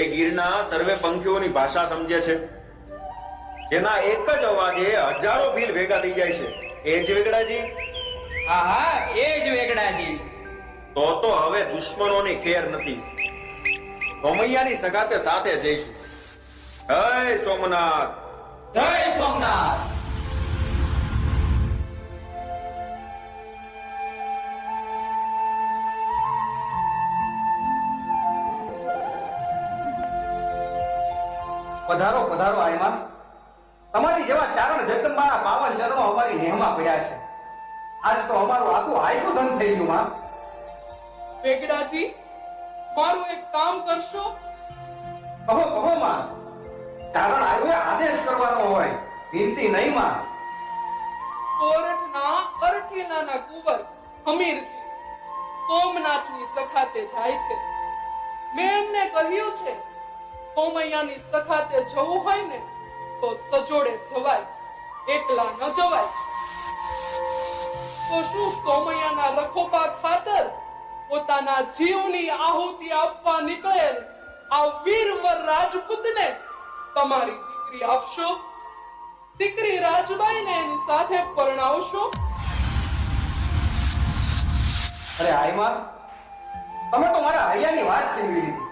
એ ગીરના સર્વે પંખીઓની ભાષા સમજે છે, જેના એક જ અવાજે હજારો ભીલ ભેગા થઈ જાય છે. એ જ વેગડાજી. હા હા, એ જ વેગડાજી. તો હવે દુશ્મનોની ખેર નથી. સોમૈયાની સગાતે સાથે જઈશું. જય સોમનાથ. જય સોમનાથ. પધારો પધારો આયમાં. તમારી જેવા ચારણ જગદંબાના પાવન ચરણો અમારી નેહમાં પડ્યા છે. આજ તો અમારું આખું આયકું ધન થઈ ગયું માં. વેગડાજી, મારું એક કામ કરશો? કહો કહો માં. ચારણ આવ્યો આદેશ કરવાનો હોય, વિનંતી નહીં માં. કોરઠના અરઠીનાના કુંવર હમીરજી સોમનાથની સખાતે જાય છે. મેં એમને કહ્યું છે, સોમૈયાની સખાતે જવું હોય ને તો સજોડે જવાય, એકલા ન જવાય. તો શું સોમૈયાના રખોપા ખાતર પોતાના જીવની આહુતિ આપવા નીકળેલ આ વીરવર રાજપૂતને તમારી દીકરી આપશો? દીકરી રાજબાઈને એની સાથે પરણાવશો? અરે આયમાં, તમે તો મારા હૈયાની વાત છીનવી લીધી.